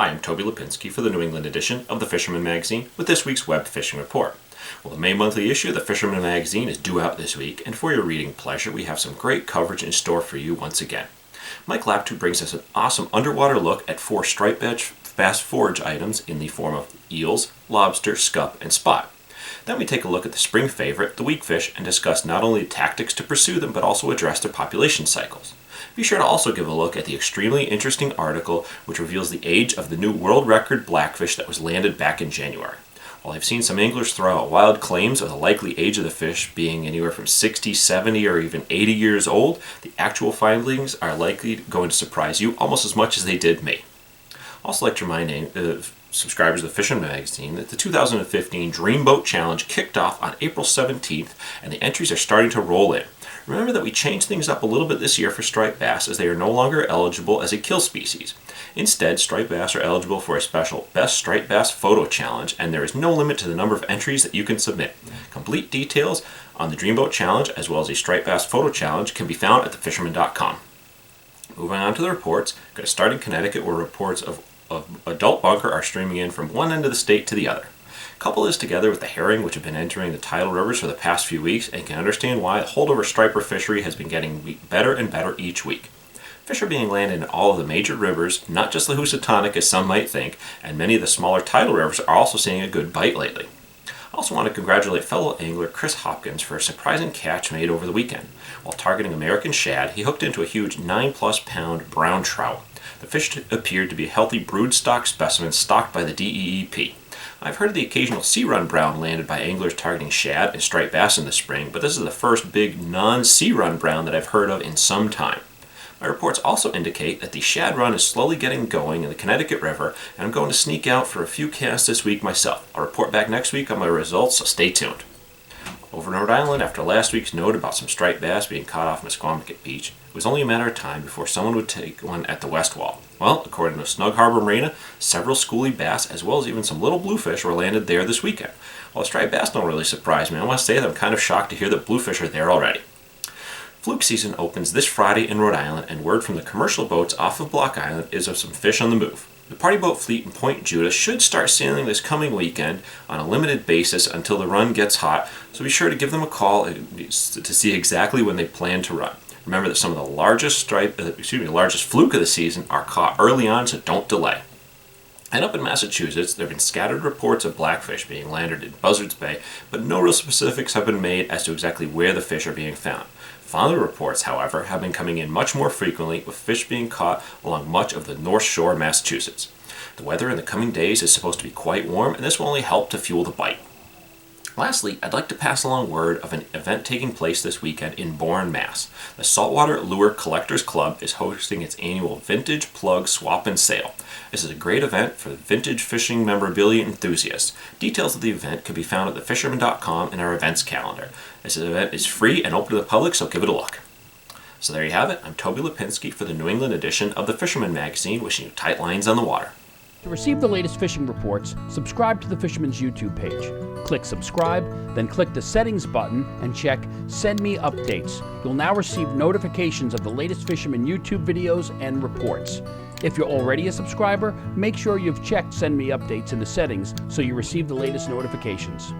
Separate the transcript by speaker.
Speaker 1: Hi, I'm Toby Lapinski for the New England edition of the Fisherman magazine with this week's web fishing report. Well, the May monthly issue of the Fisherman magazine is due out this week, and for your reading pleasure, we have some great coverage in store for you once again. Mike Laptu brings us an awesome underwater look at 4 striped bass forage items in the form of eels, lobster, scup, and spot. Then we take a look at the spring favorite, the weakfish, and discuss not only the tactics to pursue them, but also address their population cycles. Be sure to also give a look at the extremely interesting article which reveals the age of the new world record blackfish that was landed back in January. While I've seen some anglers throw out wild claims of the likely age of the fish being anywhere from 60, 70, or even 80 years old, the actual findings are likely going to surprise you almost as much as they did me. I'd also like to remind subscribers of the Fisherman magazine that the 2015 Dreamboat Challenge kicked off on April 17th, and the entries are starting to roll in. Remember that we changed things up a little bit this year for striped bass, as they are no longer eligible as a kill species. Instead, striped bass are eligible for a special Best Striped Bass Photo Challenge, and there is no limit to the number of entries that you can submit. Complete details on the Dreamboat Challenge as well as a Striped Bass Photo Challenge can be found at thefisherman.com. Moving on to the reports, I'm going to start in Connecticut, where reports of adult bunker are streaming in from one end of the state to the other. Couple this together with the herring, which have been entering the tidal rivers for the past few weeks, and can understand why the holdover striper fishery has been getting better and better each week. Fish are being landed in all of the major rivers, not just the Housatonic as some might think, and many of the smaller tidal rivers are also seeing a good bite lately. I also want to congratulate fellow angler Chris Hopkins for a surprising catch made over the weekend. While targeting American shad, he hooked into a huge 9+ pound brown trout. The fish appeared to be a healthy broodstock specimen stocked by the DEEP. I've heard of the occasional sea run brown landed by anglers targeting shad and striped bass in the spring, but this is the first big non-sea run brown that I've heard of in some time. My reports also indicate that the shad run is slowly getting going in the Connecticut River, and I'm going to sneak out for a few casts this week myself. I'll report back next week on my results, so stay tuned. Over in Rhode Island, after last week's note about some striped bass being caught off Musquamacut Beach, it was only a matter of time before someone would take one at the West Wall. Well, according to Snug Harbor Marina, several schoolie bass as well as even some little bluefish were landed there this weekend. While the striped bass don't really surprise me, I want to say that I'm kind of shocked to hear that bluefish are there already. Fluke season opens this Friday in Rhode Island, and word from the commercial boats off of Block Island is of some fish on the move. The party boat fleet in Point Judah should start sailing this coming weekend on a limited basis until the run gets hot, so be sure to give them a call to see exactly when they plan to run. Remember that some of the largest largest fluke of the season are caught early on, so don't delay. And up in Massachusetts, there have been scattered reports of blackfish being landed in Buzzards Bay, but no real specifics have been made as to exactly where the fish are being found. Founder reports, however, have been coming in much more frequently, with fish being caught along much of the North Shore of Massachusetts. The weather in the coming days is supposed to be quite warm, and this will only help to fuel the bite. Lastly, I'd like to pass along word of an event taking place this weekend in Bourne, Mass. The Saltwater Lure Collectors Club is hosting its annual Vintage Plug Swap and Sale. This is a great event for vintage fishing memorabilia enthusiasts. Details of the event can be found at thefisherman.com in our events calendar. This event is free and open to the public, so give it a look. So there you have it. I'm Toby Lapinski for the New England edition of the Fisherman magazine, wishing you tight lines on the water.
Speaker 2: To receive the latest fishing reports, subscribe to the Fisherman's YouTube page. Click subscribe, then click the settings button and check Send Me Updates. You'll now receive notifications of the latest Fisherman YouTube videos and reports. If you're already a subscriber, make sure you've checked Send Me Updates in the settings so you receive the latest notifications.